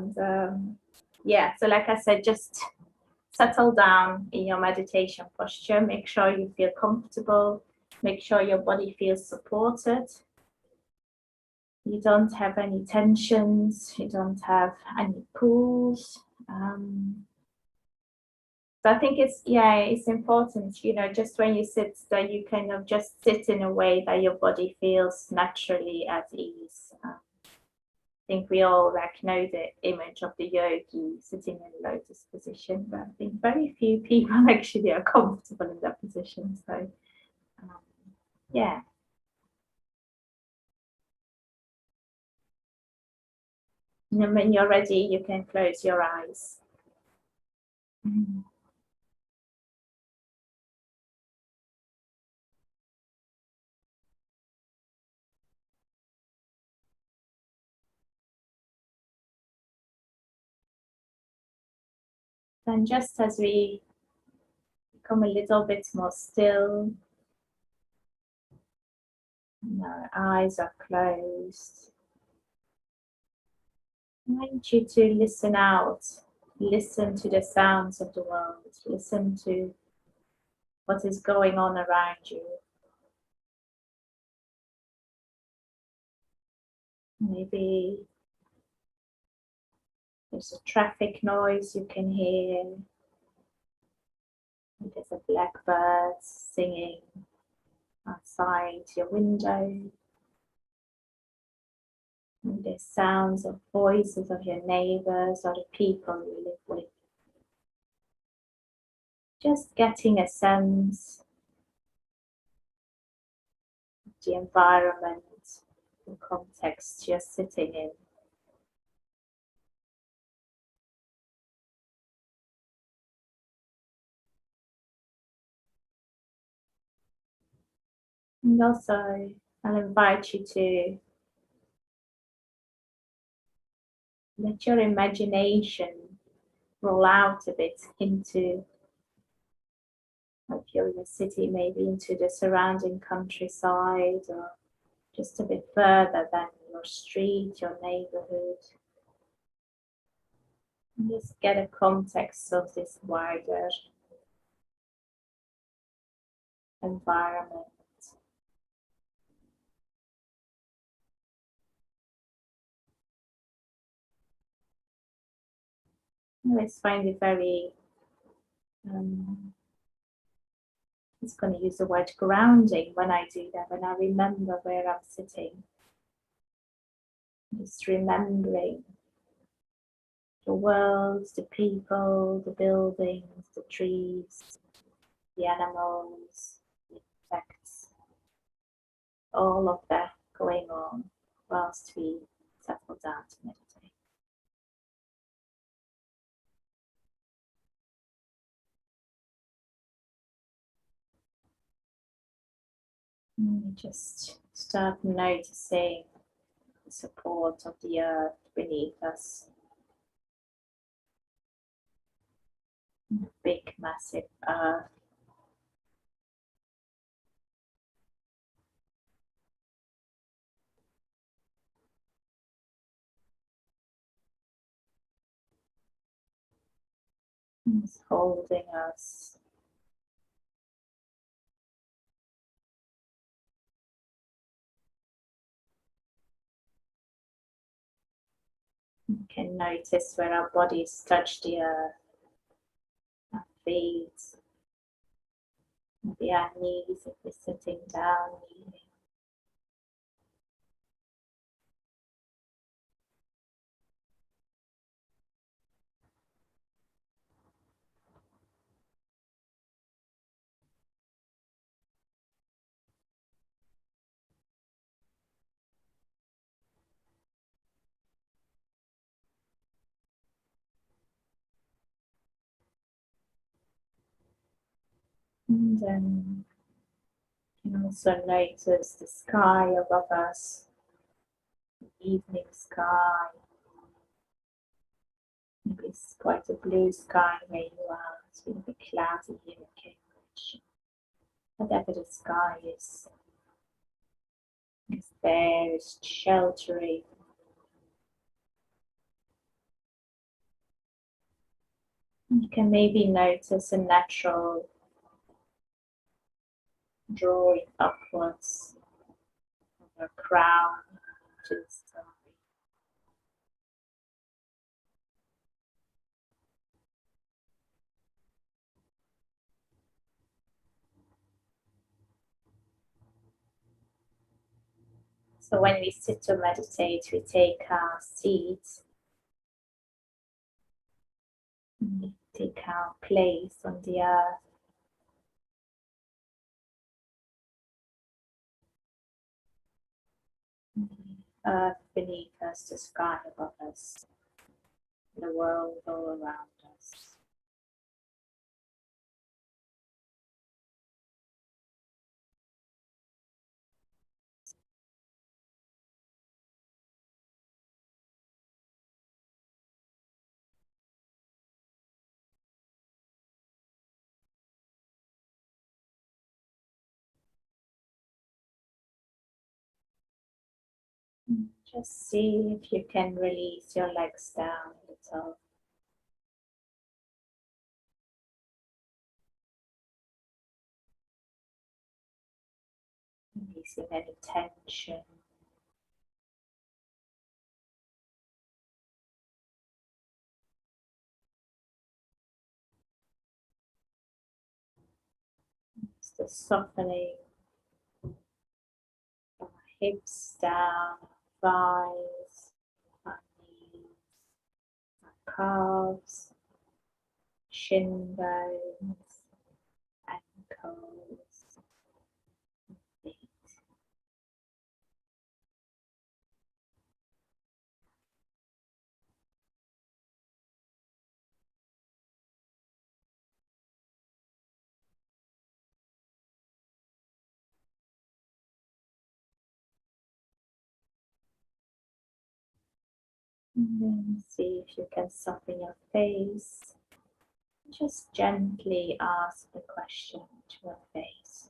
And yeah, so like I said, just settle down in your meditation posture. Make sure you feel comfortable. Make sure your body feels supported. You don't have any tensions. You don't have any pulls. So I think it's important, just when you sit, that you kind of just sit in a way that your body feels naturally at ease. I think we all know the image of the yogi sitting in lotus position, but I think very few people actually are comfortable in that position. So yeah. And when you're ready, you can close your eyes. Then just as we become a little bit more still, and our eyes are closed, I want you to listen out, listen to the sounds of the world, listen to what is going on around you. Maybe there's a traffic noise you can hear. There's a blackbird singing outside your window. And there's sounds of voices of your neighbors or the people you live with. Just getting a sense of the environment, the context you're sitting in. And also, I'll invite you to let your imagination roll out a bit into, if you're in a city, maybe into the surrounding countryside, or just a bit further than your street, your neighborhood. And just get a context of this wider environment. I always find it very, I'm just going to use the word grounding when I do that, when I remember where I'm sitting. Just remembering the world, the people, the buildings, the trees, the animals, the insects, all of that going on whilst we settle down to meditate. And we just start noticing the support of the earth beneath us. The big, massive earth. It's holding us. You can notice where our bodies touch the earth, our feet, maybe our knees if we're sitting down, kneeling. And then you can also notice the sky above us, the evening sky. Maybe it's quite a blue sky where you are. It's been a bit cloudy here in Cambridge. Whatever the sky is there, it's sheltering. You can maybe notice a natural drawing upwards of your crown to the sky. So when we sit to meditate, we take our seat, we take our place on the earth. Earth beneath us, the sky above us, the world all around us. Just see if you can release your legs down a little. Releasing any tension. It's the softening of our hips down, thighs, our knees, our calves, shin bones, ankles, feet. And then see if you can soften your face. Just gently ask the question to your face.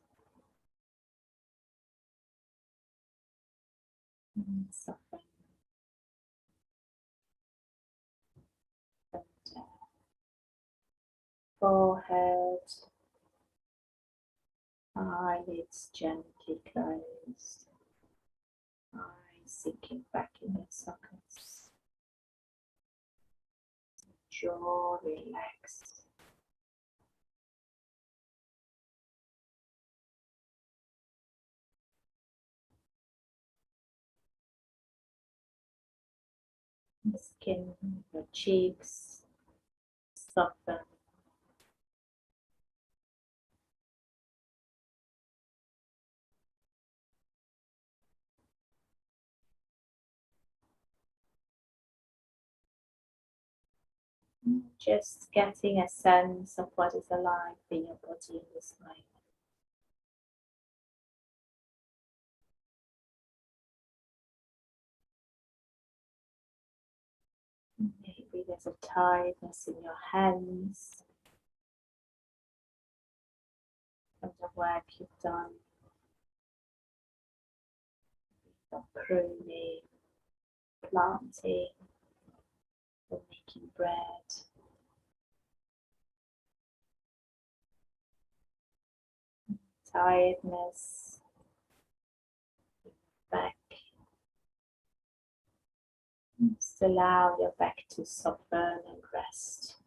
And soften. Forehead, eyelids gently closed, eyes sinking back in their sockets, jaw relaxed. The skin, your cheeks soften. Just getting a sense of what is alive in your body in this moment. Maybe there's a tightness in your hands from the work you've done. You're pruning, planting, or making bread. Tiredness, back. Just allow your back to soften and rest.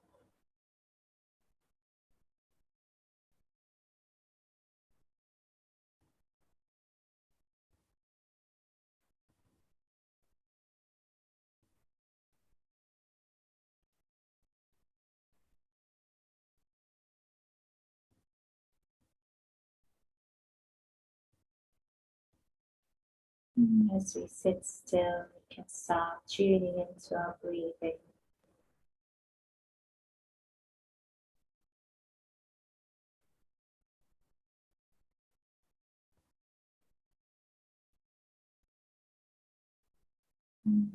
As we sit still, we can start tuning into our breathing.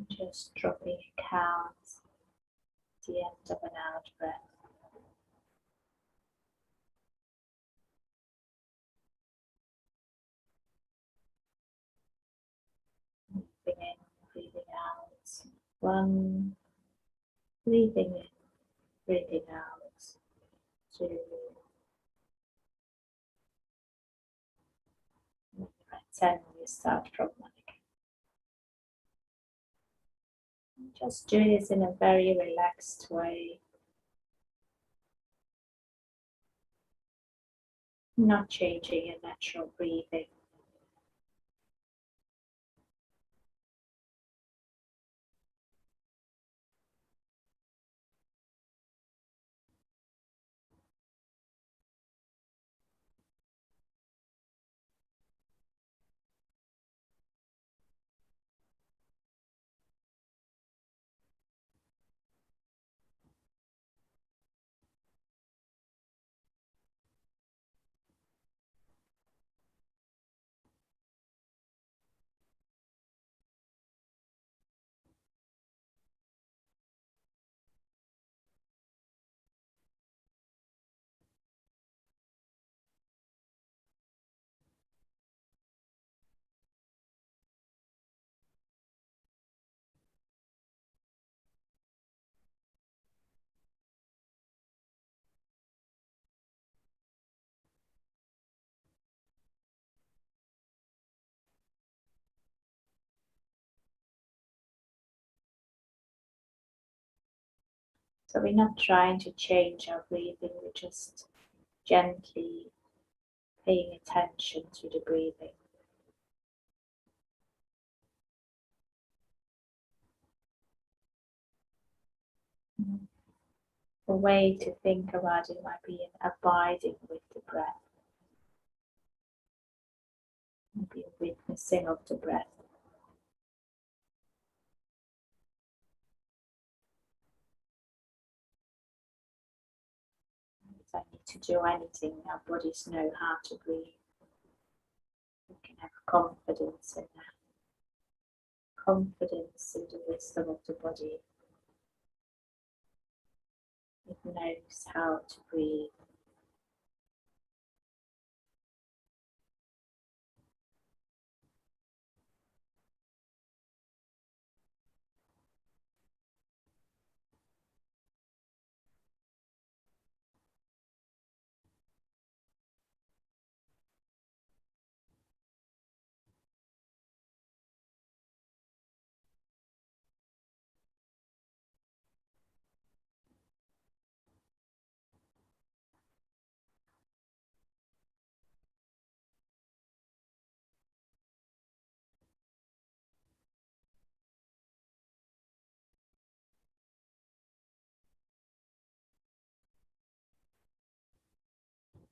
Just dropping a count at the end of an out breath. Breathing in, breathing out. 1, breathing in, breathing out. to 10, you start from 1 again. Just do this in a very relaxed way, not changing your natural breathing. So we're not trying to change our breathing, we're just gently paying attention to the breathing. A way to think about it might be in abiding with the breath, maybe a witnessing of the breath. We don't need to do anything, our bodies know how to breathe. We can have confidence in that, confidence in the wisdom of the body. It knows how to breathe.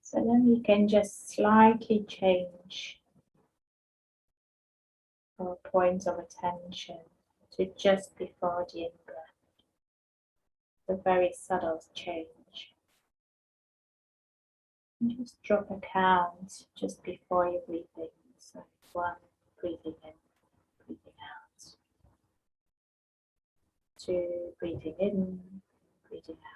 So then we can just slightly change our point of attention to just before the in-breath. A very subtle change. And just drop a count just before you breathe in. So 1, breathing in, breathing out. 2, breathing in, breathing out.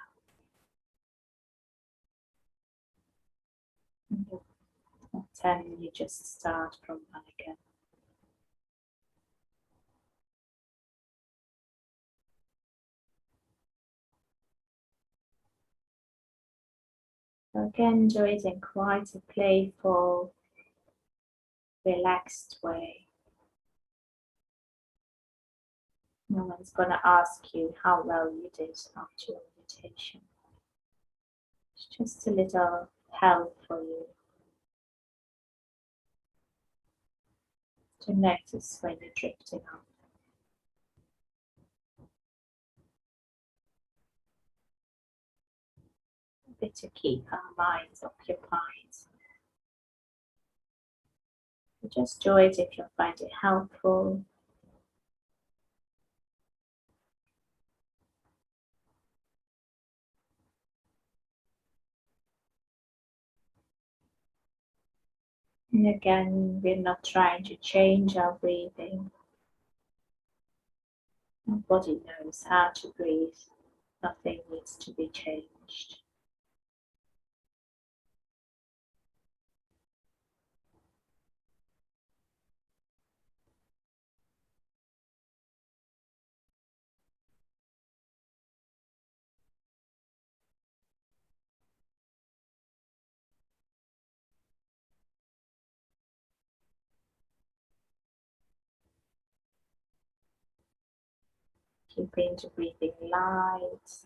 And 10, you just start from 1 again. So again, do it in quite a playful, relaxed way. No one's going to ask you how well you did after your meditation. It's just a little help for you to notice when you're drifting off. A bit to keep our minds occupied. So just do it if you find it helpful. And again, we're not trying to change our breathing. Our body knows how to breathe. Nothing needs to be changed. Keeping the breathing light.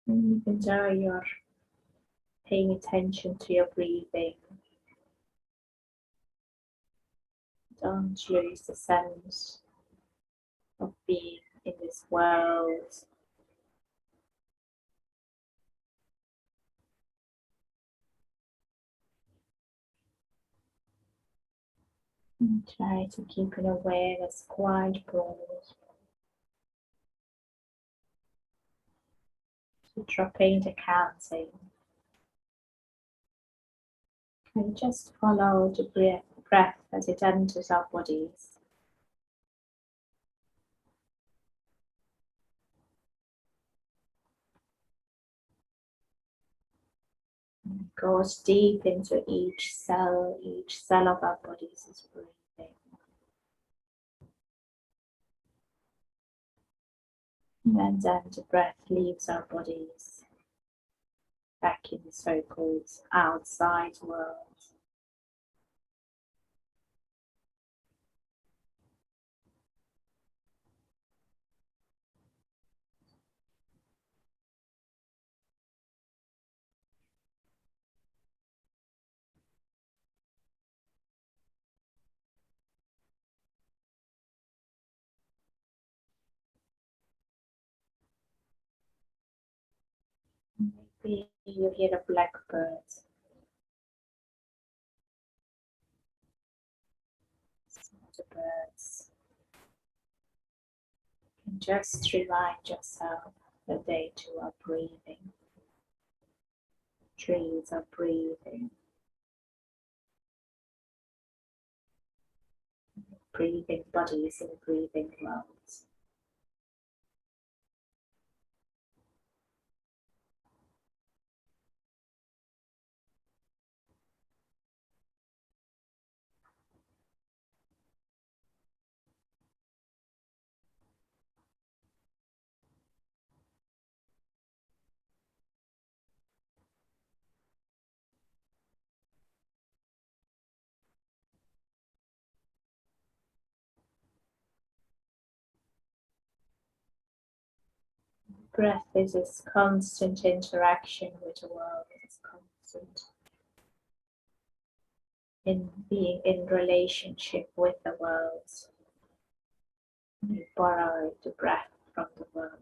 And even though you're paying attention to your breathing, don't lose the sense of being in this world. And try to keep an awareness quite broad. So dropping the counting. And just follow the breath as it enters our bodies. And it goes deep into each cell of our bodies is breathing. And then the breath leaves our bodies back in the so-called outside world. Maybe you hear a blackbird. The birds. And just remind yourself that they too are breathing. Trees are breathing. Breathing bodies and breathing worlds. Breath is this constant interaction with the world. It's constant in being in relationship with the world. You borrow the breath from the world.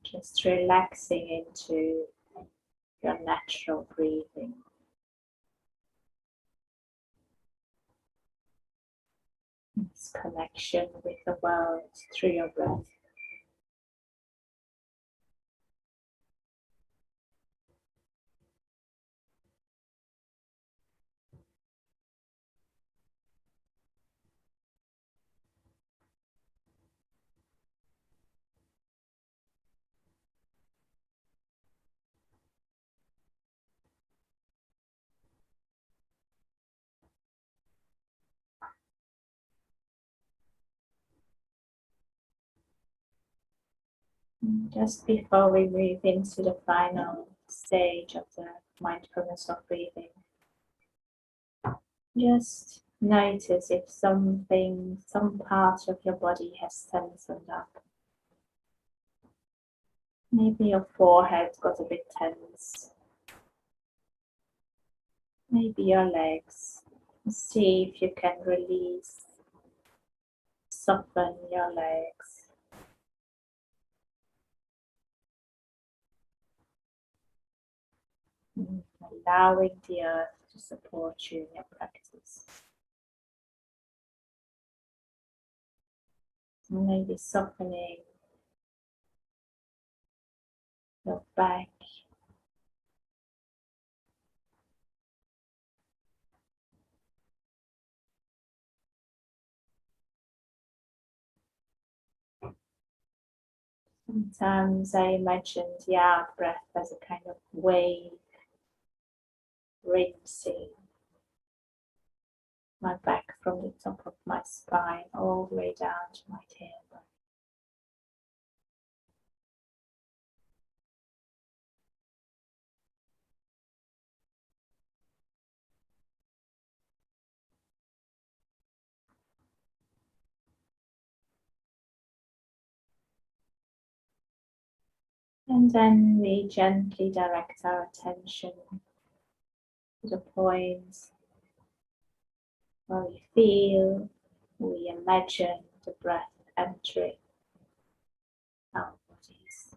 Just relaxing into your natural breathing. This connection with the world through your breath. Just before we move into the final stage of the mindfulness of breathing, just notice if some part of your body has tensioned up. Maybe your forehead got a bit tense. Maybe your legs. See if you can release, soften your legs. Allowing the earth to support you in your practice. Maybe softening your back. Sometimes I imagine the out breath as a kind of wave rinsing my back from the top of my spine all the way down to my tailbone. And then we gently direct our attention to the points where we feel, we imagine the breath entering our bodies.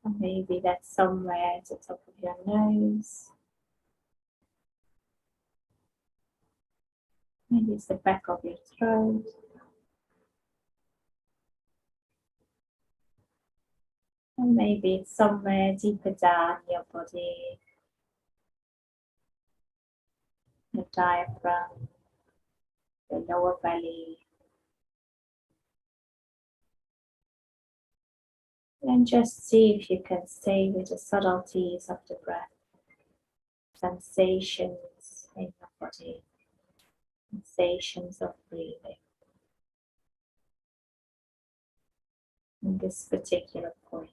And maybe that's somewhere at the top of your nose. Maybe it's the back of your throat. And maybe it's somewhere deeper down your body, your diaphragm, your lower belly. And just see if you can stay with the subtleties of the breath, sensations in your body, sensations of breathing in this particular point.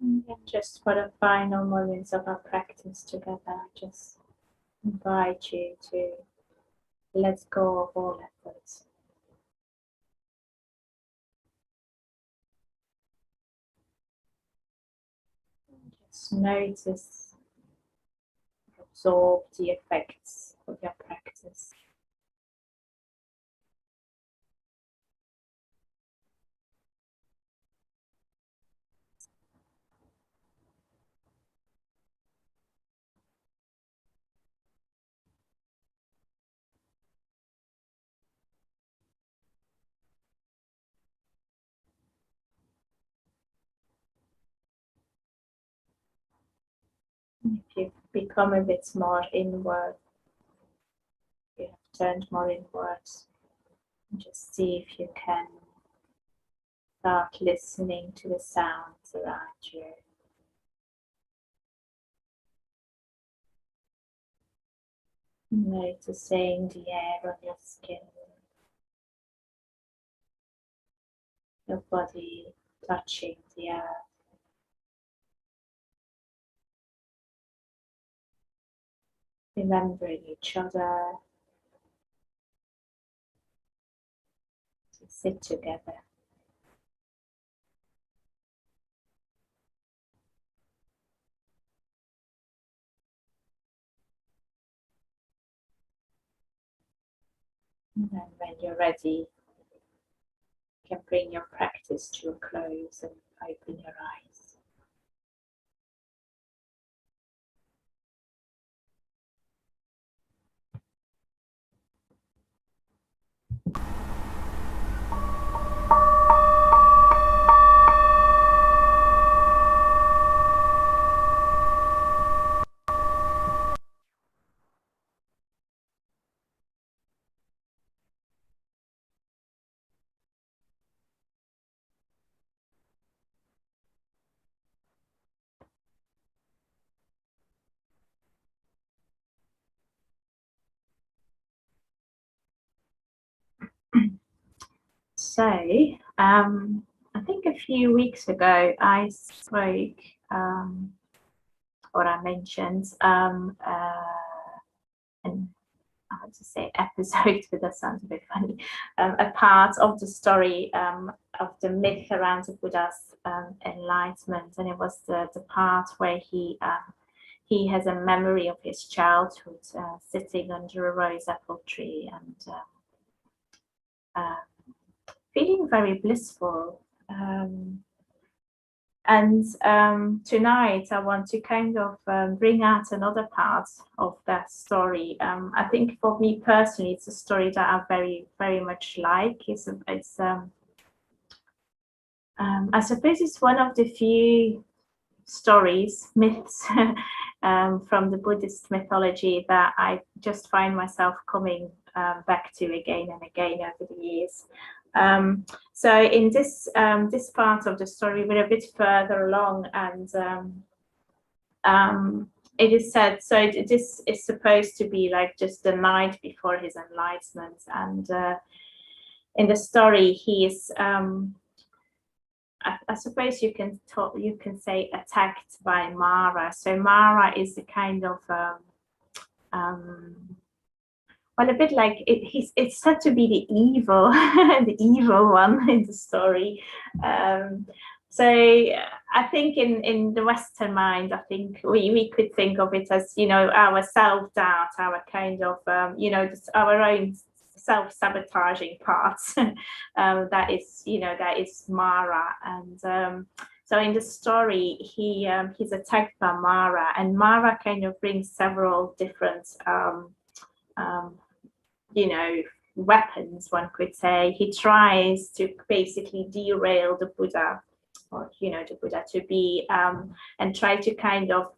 And then just for the final moments of our practice together, I just invite you to let go of all efforts. Just notice, absorb the effects of your practice. If you become a bit more inward, you have turned more inwards, just see if you can start listening to the sounds around you. Noticing the air on your skin, your body touching the earth. remembering each other, to sit together. And then when you're ready, you can bring your practice to a close and open your eyes. So, I think a few weeks ago I spoke, or I mentioned, and I want to say episode, but that sounds a bit funny, a part of the story of the myth around the Buddha's enlightenment, and it was the part where he has a memory of his childhood, sitting under a rose apple tree and feeling very blissful. And tonight I want to kind of bring out another part of that story. I think for me personally, it's a story that I very, very much like. I suppose it's one of the few stories, myths from the Buddhist mythology that I just find myself coming back to again and again over the years. So in this part of the story, we're a bit further along, and it is said, so this is supposed to be like just the night before his enlightenment, and in the story he is I suppose you can say attacked by Mara. So Mara is the kind of well, a bit like it's said to be the evil, the evil one in the story. So I think in the Western mind, I think we could think of it as, you know, our self-doubt, our kind of, you know, just our own self-sabotaging parts. That is Mara. And so in the story, he's attacked by Mara, and Mara kind of brings several different you know, weapons, one could say. He tries to basically derail the Buddha, or, you know, the Buddha to be, and try to kind of,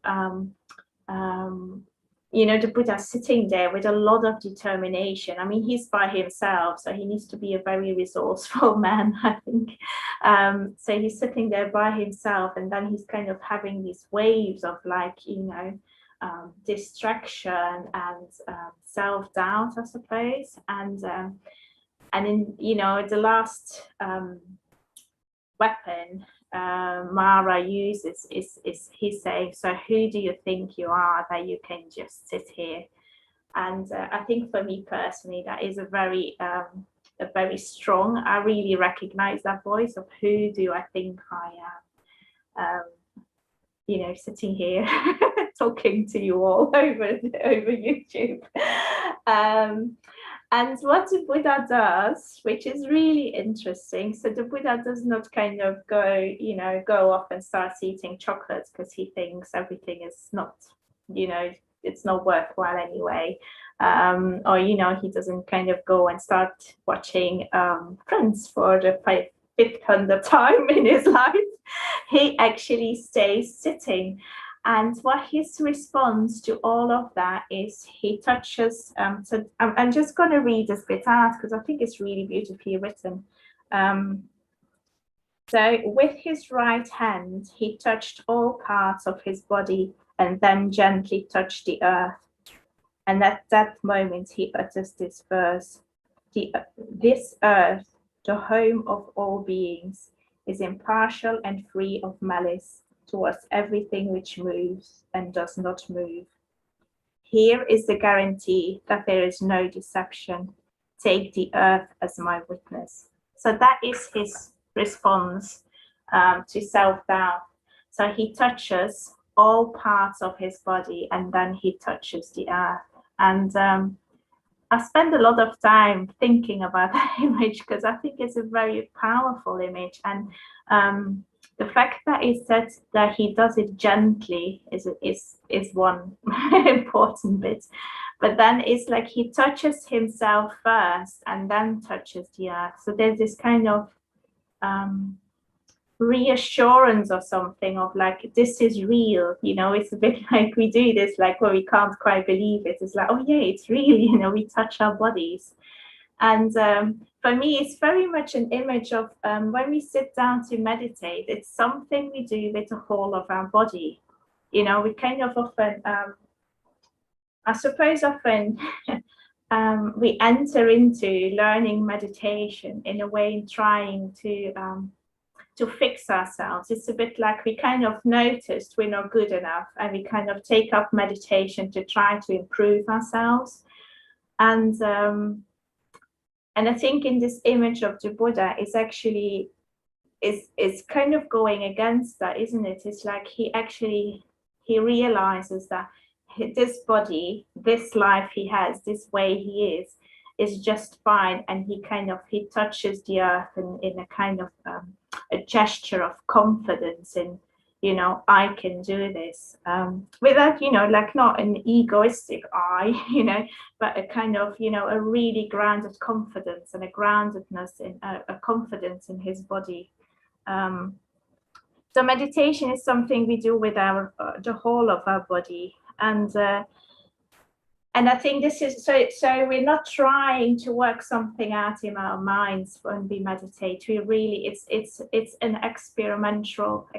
you know, the Buddha sitting there with a lot of determination. I mean, he's by himself, so he needs to be a very resourceful man, I think. So he's sitting there by himself, and then he's kind of having these waves of, like, you know, distraction and self-doubt, I suppose, and in, you know, the last weapon Mara uses is he's saying, so who do you think you are that you can just sit here? And I think for me personally, that is a very strong, I really recognize that voice of who do I think I am, you know, sitting here talking to you all over YouTube. And what the Buddha does, which is really interesting, so the Buddha does not kind of go off and starts eating chocolates because he thinks everything is not, you know, it's not worthwhile anyway. Or, you know, he doesn't kind of go and start watching Friends for the 500th time in his life. He actually stays sitting. And what his response to all of that is he touches, so I'm just going to read this bit out because I think it's really beautifully written. So with his right hand, he touched all parts of his body and then gently touched the earth. And at that moment, he utters this verse: this earth, the home of all beings, is impartial and free of malice towards everything which moves and does not move. Here is the guarantee that there is no deception. Take the earth as my witness. So that is his response to self-doubt. So he touches all parts of his body, and then he touches the earth. And I spend a lot of time thinking about that image because I think it's a very powerful image. And the fact that he said that he does it gently is one important bit. But then it's like he touches himself first and then touches the earth. So there's this kind of reassurance or something of like, this is real, you know. It's a bit like we do this, like, well, we can't quite believe it. It's like, oh yeah, it's real, you know, we touch our bodies. And for me, it's very much an image of when we sit down to meditate, it's something we do with the whole of our body. You know, we kind of often, I suppose often we enter into learning meditation in a way trying to fix ourselves. It's a bit like we kind of noticed we're not good enough, and we kind of take up meditation to try to improve ourselves. And I think in this image of the Buddha is actually is kind of going against that, isn't it? It's like he realizes that this body, this life he has, this way he is just fine, and he touches the earth in a kind of a gesture of confidence in, you know, I can do this, without, you know, like not an egoistic I, you know, but a kind of, you know, a really grounded confidence and a groundedness in a confidence in his body. So meditation is something we do with our the whole of our body, and I think this is so we're not trying to work something out in our minds when we meditate. We really, it's an experiential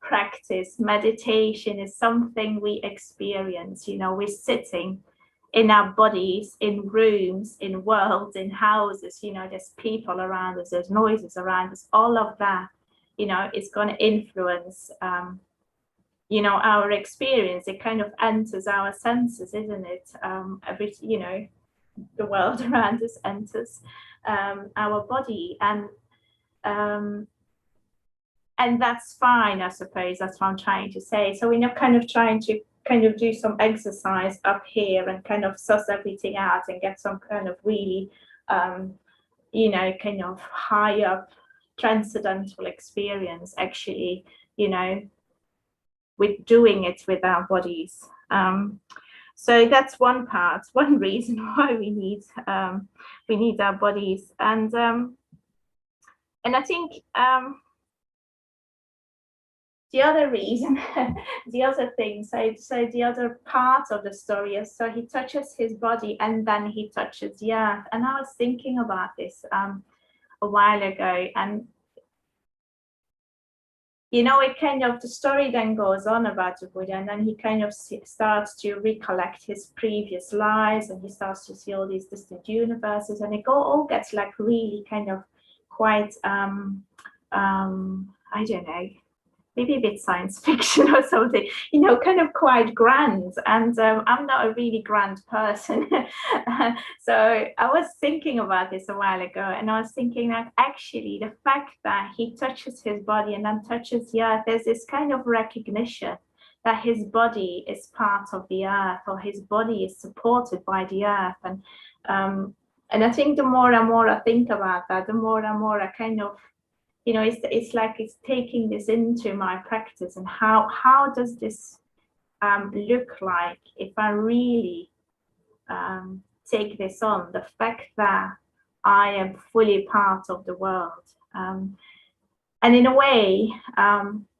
practice. Meditation is something we experience. You know, we're sitting in our bodies, in rooms, in worlds, in houses. You know, there's people around us, there's noises around us. All of that, you know, is going to influence you know, our experience. It kind of enters our senses, isn't it? You know, the world around us enters our body, and that's fine, I suppose. That's what I'm trying to say. So we're not kind of trying to kind of do some exercise up here and kind of suss everything out and get some kind of really, you know, kind of high up transcendental experience. Actually, you know, with doing it with our bodies. So that's one part, one reason why we need our bodies. And I think the other reason, the other thing, so the other part of the story is, so he touches his body and then he touches the earth. And I was thinking about this a while ago, and you know, it kind of, the story then goes on about the Buddha, and then he kind of starts to recollect his previous lives, and he starts to see all these distant universes, and it all gets like really kind of quite, I don't know, maybe a bit science fiction or something, you know, kind of quite grand. And I'm not a really grand person. So I was thinking about this a while ago, and I was thinking that actually the fact that he touches his body and then touches the earth, there's this kind of recognition that his body is part of the earth, or his body is supported by the earth. And I think the more and more I think about that, the more and more I kind of, you know, it's like it's taking this into my practice. And how does this look like if I really take this on, the fact that I am fully part of the world. And in a way,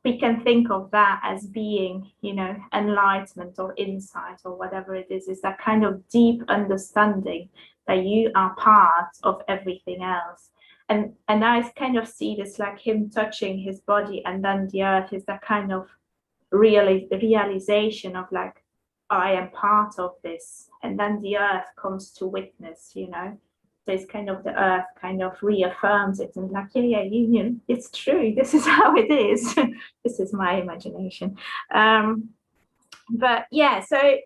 we can think of that as being, you know, enlightenment or insight or whatever it is that kind of deep understanding that you are part of everything else. And I kind of see this like him touching his body, and then the earth is that kind of realization of like, I am part of this. And then the earth comes to witness, you know. So it's kind of the earth kind of reaffirms it and like, yeah, you know, it's true. This is how it is. This is my imagination. But yeah, so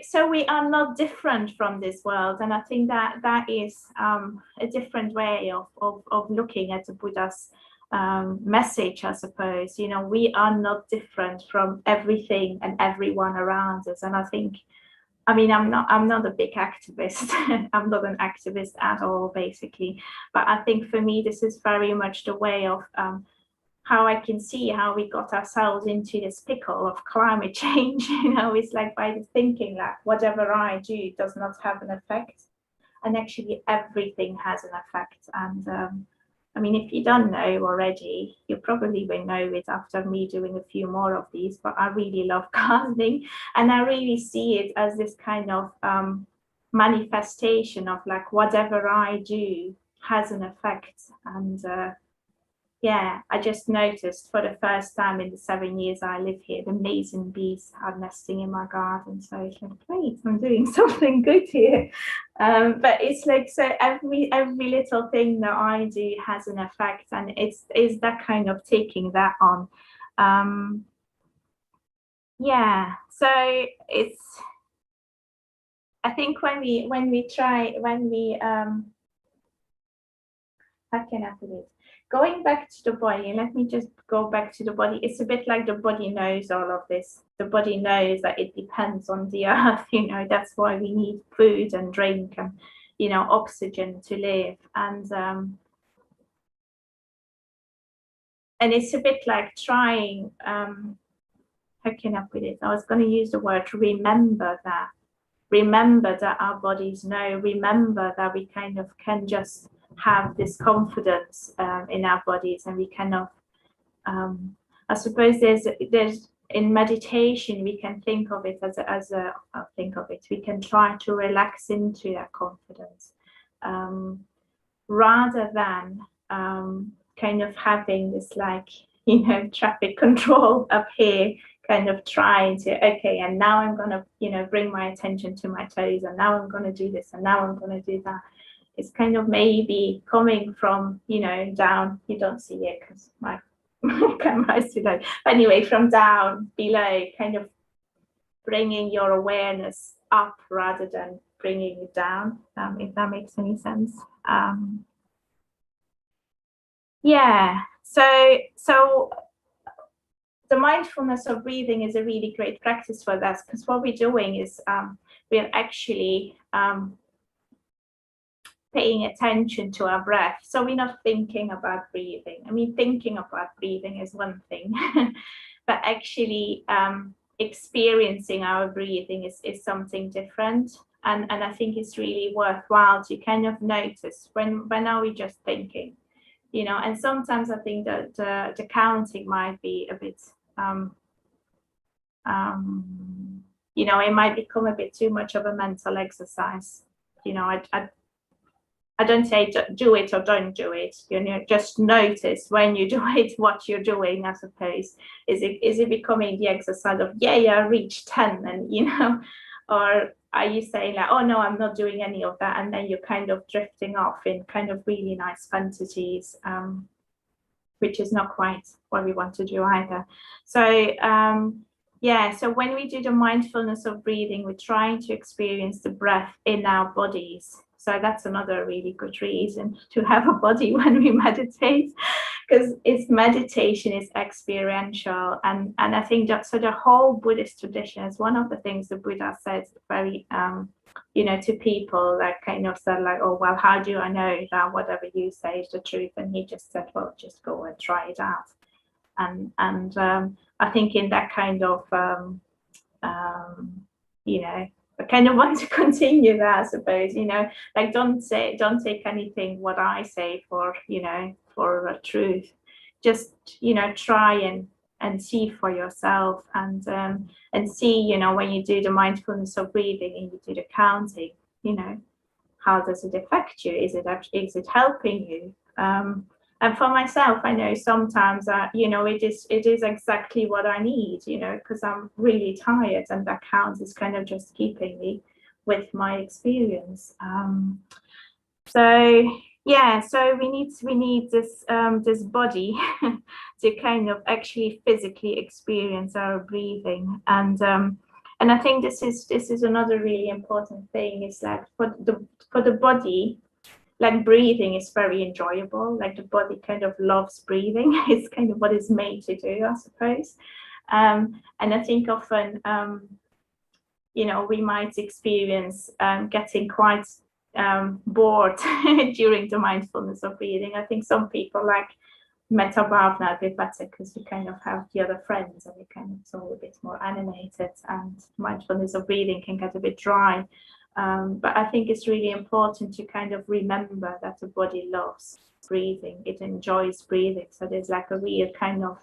so we are not different from this world, and I think that that is a different way of looking at the Buddha's message, I suppose. You know, we are not different from everything and everyone around us, and I think, I mean, I'm not a big activist. I'm not an activist at all, basically. But I think for me, this is very much the way of how I can see how we got ourselves into this pickle of climate change. You know, it's like by the thinking that whatever I do does not have an effect, and actually everything has an effect. And I mean, if you don't know already, you probably will know it after me doing a few more of these. But I really love gardening, and I really see it as this kind of manifestation of like whatever I do has an effect. And yeah, I just noticed for the first time in the 7 years I live here, the amazing bees are nesting in my garden. So it's like, great, I'm doing something good here. But it's like, so every little thing that I do has an effect, and it's that kind of taking that on. Yeah, so it's, I think when we how can I put it? Going back to the body, let me just go back to the body. It's a bit like the body knows all of this. The body knows that it depends on the earth, you know, that's why we need food and drink and, you know, oxygen to live. And it's a bit like trying, how can I put it? I was going to use the word remember that. Remember that our bodies know, remember that we kind of can just have this confidence in our bodies, and we kind of I suppose there's in meditation we can think of it as a we can try to relax into that confidence rather than kind of having this, like, you know, traffic control up here, kind of trying to, okay, and now I'm going to, you know, bring my attention to my toes, and now I'm going to do this, and now I'm going to do that. It's kind of maybe coming from, you know, down. You don't see it because my camera is too low. But anyway, from down below, kind of bringing your awareness up rather than bringing it down, if that makes any sense. Yeah, so the mindfulness of breathing is a really great practice for that, because what we're doing is we're actually paying attention to our breath. So we're not thinking about breathing. I mean, thinking about breathing is one thing, but actually experiencing our breathing is something different. And I think it's really worthwhile to kind of notice when are we just thinking, you know. And sometimes I think that the counting might be a bit, you know, it might become a bit too much of a mental exercise. You know, I don't say do it or don't do it, you know, just notice when you do it, what you're doing, I suppose. Is it becoming the exercise of, yeah, I reached 10, and, you know, or are you saying like, oh no, I'm not doing any of that, and then you're kind of drifting off in kind of really nice fantasies, which is not quite what we want to do either. So yeah, so when we do the mindfulness of breathing, we're trying to experience the breath in our bodies. So that's another really good reason to have a body when we meditate, because it's meditation is experiential. And I think that, so the whole Buddhist tradition is one of the things the Buddha says very, you know, to people that kind of said like, oh, well, how do I know that whatever you say is the truth? And he just said, well, just go and try it out. And I think in that kind of, you know, I kind of want to continue that, I suppose, you know, like don't take anything what I say for, you know, for a truth. Just, you know, try and see for yourself, and see, you know, when you do the mindfulness of breathing and you do the counting, you know, how does it affect you? Is it helping you? And for myself, I know sometimes you know, it is exactly what I need, you know, because I'm really tired, and that count is kind of just keeping me with my experience. So Yeah, so we need this this body to kind of actually physically experience our breathing, and I think this is another really important thing, is like for the body, like breathing is very enjoyable. Like the body kind of loves breathing. It's kind of what it's made to do, I suppose. And I think often, you know, we might experience getting quite bored during the mindfulness of breathing. I think some people like Metta Bhavana a bit better because we kind of have the other friends and we kind of, it's all a bit more animated, and mindfulness of breathing can get a bit dry. But I think it's really important to kind of remember that the body loves breathing, it enjoys breathing. So there's like a real kind of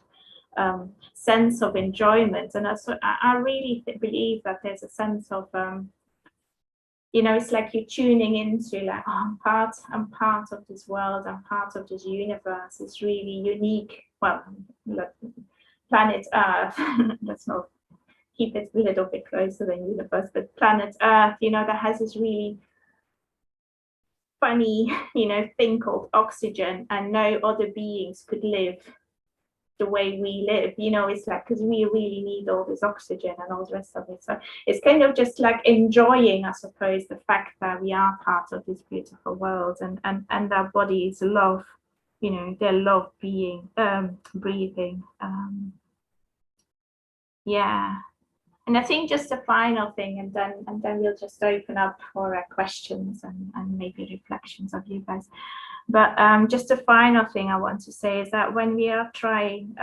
sense of enjoyment. And I really believe that there's a sense of, you know, it's like you're tuning into like, oh, I'm part of this world, I'm part of this universe. It's really unique. Well, look, planet Earth, let's not keep it a little bit closer than universe, but planet Earth, you know, that has this really funny, you know, thing called oxygen, and no other beings could live the way we live. You know, it's like, because we really need all this oxygen and all the rest of it. So it's kind of just like enjoying, I suppose, the fact that we are part of this beautiful world, and our bodies love, you know, they love being breathing. Yeah. And I think just a final thing, and then we'll just open up for questions and maybe reflections of you guys. But just a final thing I want to say is that when we are trying,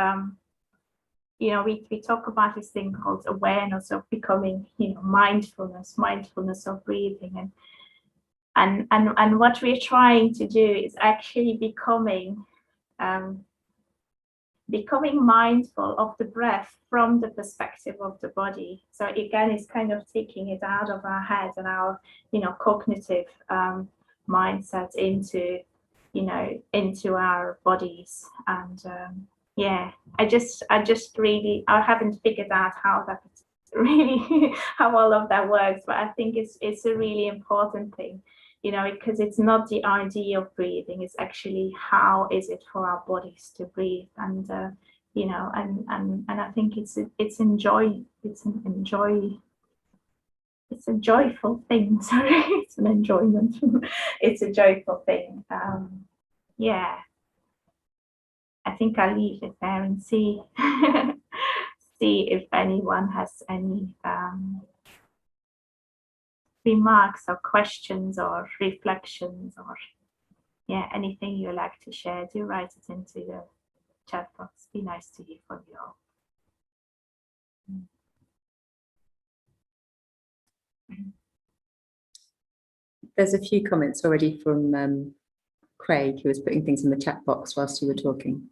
you know, we talk about this thing called awareness of becoming, you know, mindfulness of breathing, and what we're trying to do is actually becoming mindful of the breath from the perspective of the body. So again, it's kind of taking it out of our head and our, you know, cognitive mindset into, you know, into our bodies. And yeah, I just really, I haven't figured out how that really how all of that works, but I think it's a really important thing, you know, because it's not the idea of breathing, it's actually how is it for our bodies to breathe. And you know, and I think it's a joyful thing. Sorry, it's an enjoyment. It's a joyful thing. Yeah, I think I'll leave it there and see see if anyone has any remarks or questions or reflections, or yeah, anything you like to share. Do write it into the chat box. Be nice to hear from you all. There's a few comments already from Craig, who was putting things in the chat box whilst you were talking.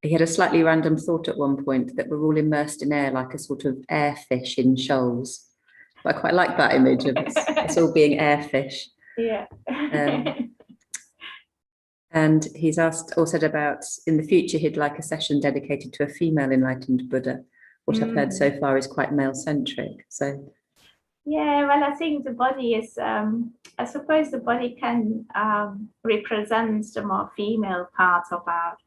He had a slightly random thought at one point that we're all immersed in air like a sort of airfish in shoals. But I quite like that image of us all being airfish. Yeah. And he's asked also about, in the future, he'd like a session dedicated to a female enlightened Buddha. What I've heard so far is quite male-centric. So yeah, well, I think the body is, I suppose the body can represent the more female part of our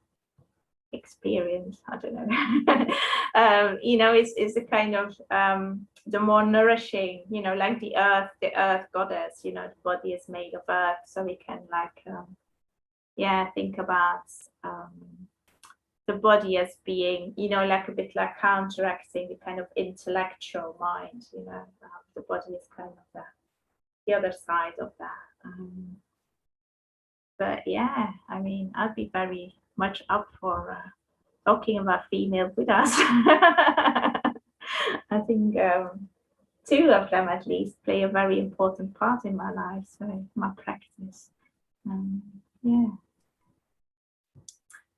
experience. I don't know. You know, it's a kind of the more nourishing, you know, like the earth goddess, you know, the body is made of earth, so we can like yeah, think about the body as being, you know, like a bit like counteracting the kind of intellectual mind, you know. The body is kind of the other side of that. But yeah, I mean, I'd be very much up for talking about female Buddhas. I think two of them at least play a very important part in my life, so my practice. Yeah.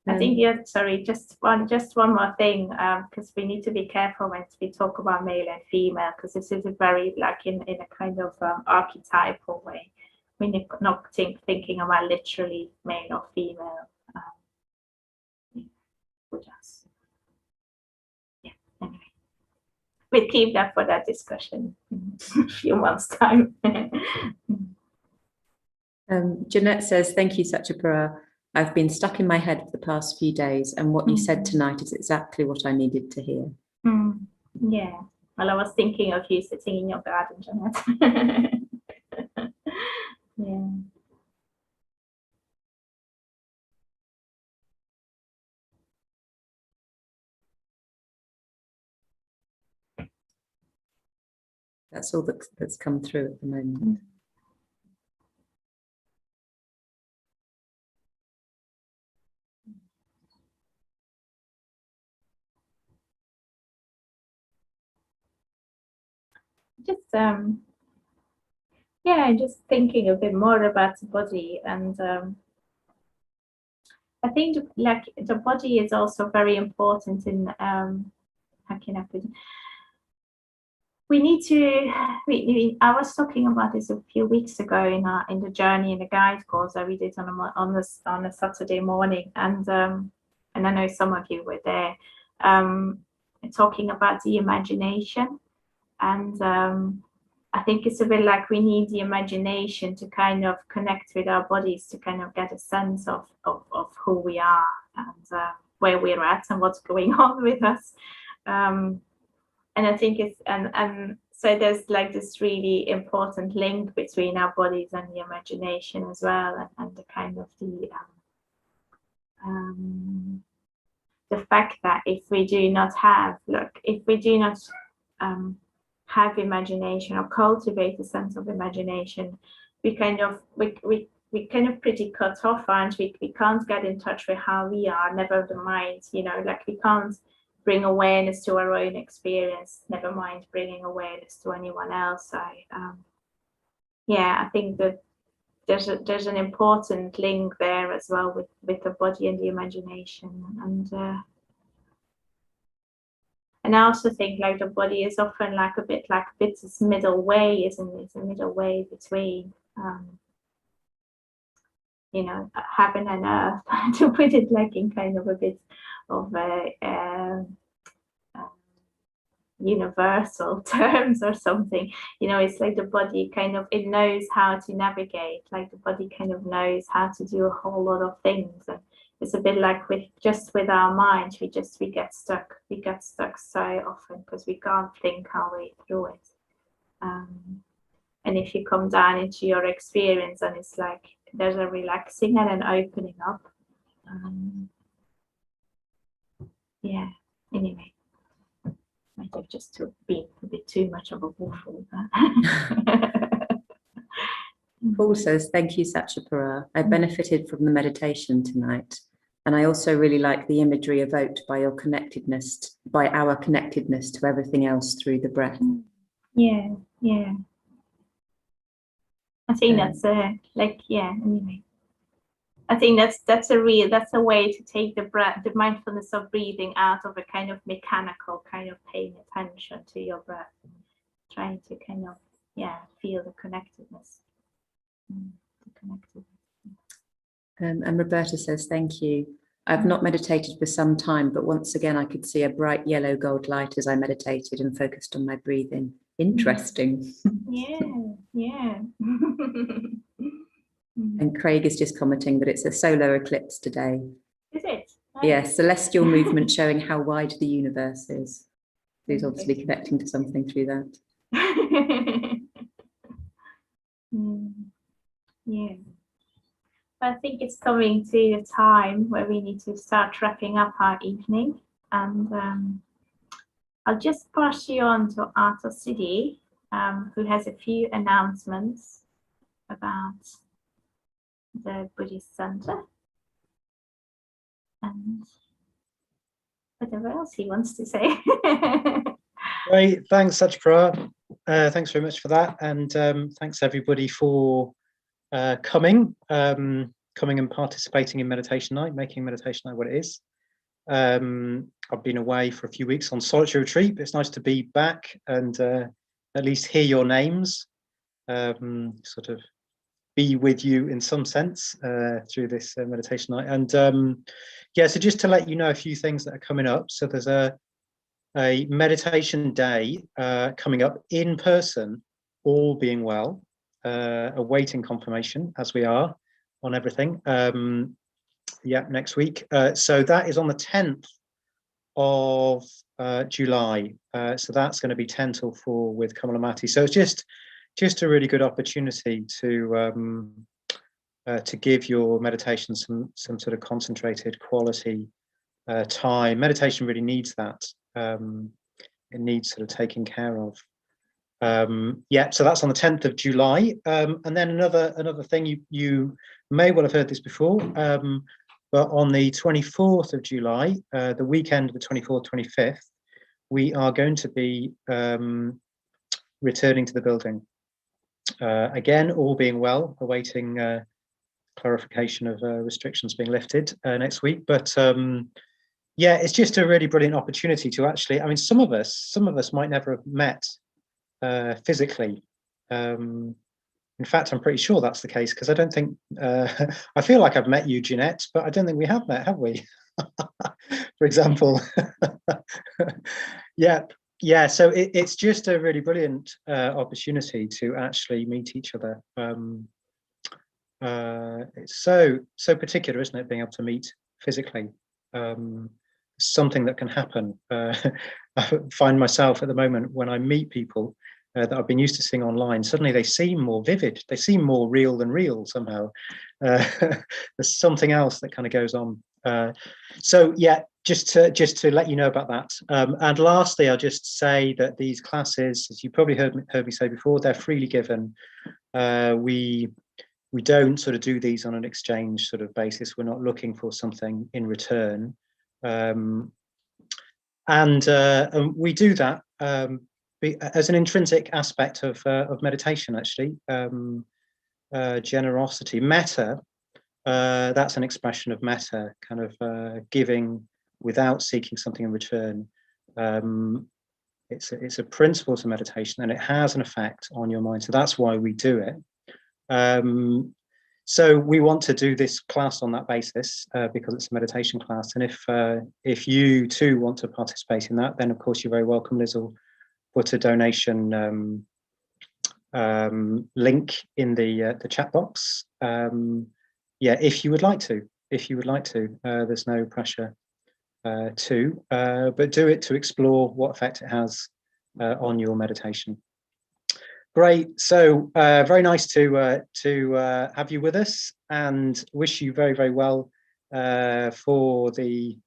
I think, yeah, sorry, just one more thing, because we need to be careful when we talk about male and female, because this is a very, like, in a kind of archetypal way. We're not thinking about literally male or female Buddhas. Yeah, anyway. We'll keep that for that discussion in a few months' time. Jeanette says, thank you, Satyapara. I've been stuck in my head for the past few days, and what you said tonight is exactly what I needed to hear. Yeah. Well, I was thinking of you sitting in your garden, Jeanette. Yeah. That's all that's come through at the moment. Just yeah, just thinking a bit more about the body, and I think like the body is also very important in how can I put it? We need to. I was talking about this a few weeks ago in the journey in the guide course that we did on a Saturday morning, and I know some of you were there, talking about the imagination, and I think it's a bit like we need the imagination to kind of connect with our bodies to kind of get a sense of who we are and where we're at and what's going on with us. And I think it's and so there's like this really important link between our bodies and the imagination as well, and the kind of the fact that if we do not have have imagination or cultivate a sense of imagination, we kind of pretty cut off, and we can't get in touch with how we are, never mind, like we can't bring awareness to our own experience, never mind bringing awareness to anyone else. I think that there's an important link there as well with the body and the imagination, and I also think like the body is often like a bit this middle way, isn't it? It's a middle way between heaven and earth, to put it like in kind of a bit of a universal terms or something. It's like the body kind of, it knows how to navigate, like the body kind of knows how to do a whole lot of things. And it's a bit like with our mind, we get stuck so often because we can't think our way through it. And if you come down into your experience, and it's like there's a relaxing and an opening up. Anyway, might have just been a bit too much of a waffle. Paul says, thank you, Satyapara. I benefited from the meditation tonight. And I also really like the imagery evoked by our connectedness to everything else through the breath. Yeah. I think that's anyway. I think that's a way to take the mindfulness of breathing out of a kind of mechanical kind of paying attention to your breath, trying to kind of feel the connectedness. And Roberta says, thank you. I've not meditated for some time, but once again, I could see a bright yellow gold light as I meditated and focused on my breathing. Interesting. Yeah. And Craig is just commenting that it's a solar eclipse today. Is it? Nice. Yes, celestial movement showing how wide the universe is. He's obviously connecting to something through that. Yeah. I think it's coming to a time where we need to start wrapping up our evening, and I'll just pass you on to Arthur Siddhi, who has a few announcements about the Buddhist Center and whatever else he wants to say. Great, thanks, Satyapara. Thanks very much for that, and thanks everybody for coming and participating in Meditation Night, making Meditation Night what it is. I've been away for a few weeks on solitary retreat, but it's nice to be back and at least hear your names, sort of be with you in some sense through this Meditation Night. And so just to let you know a few things that are coming up. So there's a meditation day coming up in person, all being well, awaiting confirmation, as we are on everything. Yeah, next week. So that is on the 10th of July. So that's going to be 10 till 4 with Kamalamati. So it's just a really good opportunity to give your meditation some sort of concentrated quality time. Meditation really needs that. It needs sort of taking care of. Yeah, so that's on the 10th of July. And then another thing, you may well have heard this before, but on the 24th of July, the weekend of the 24th, 25th, we are going to be returning to the building. Again, all being well, awaiting clarification of restrictions being lifted next week. But yeah, it's just a really brilliant opportunity to actually, I mean, some of us might never have met physically. In fact, I'm pretty sure that's the case, because I don't think, I feel like I've met you, Jeanette, but I don't think we have met, have we? For example. Yeah, so it's just a really brilliant opportunity to actually meet each other. It's so particular, isn't it, being able to meet physically? Something that can happen. I find myself at the moment, when I meet people that I've been used to seeing online, suddenly they seem more vivid, they seem more real than real somehow. There's something else that kind of goes on. So yeah, just to let you know about that. And lastly, I'll just say that these classes, as you probably heard me say before, they're freely given. We don't sort of do these on an exchange sort of basis. We're not looking for something in return. And we do that as an intrinsic aspect of meditation, actually. Generosity, metta, that's an expression of metta, kind of giving without seeking something in return. It's a principle to meditation, and it has an effect on your mind. So that's why we do it. So we want to do this class on that basis because it's a meditation class. And if you too want to participate in that, then of course you're very welcome. Liz will put a donation link in the chat box. Yeah, if you would like to. There's no pressure but do it to explore what effect it has on your meditation. Great. So very nice to have you with us, and wish you very, very well for the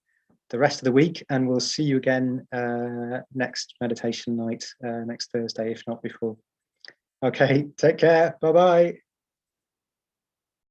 rest of the week. And we'll see you again next meditation night, next Thursday, if not before. Okay, take care. Bye-bye.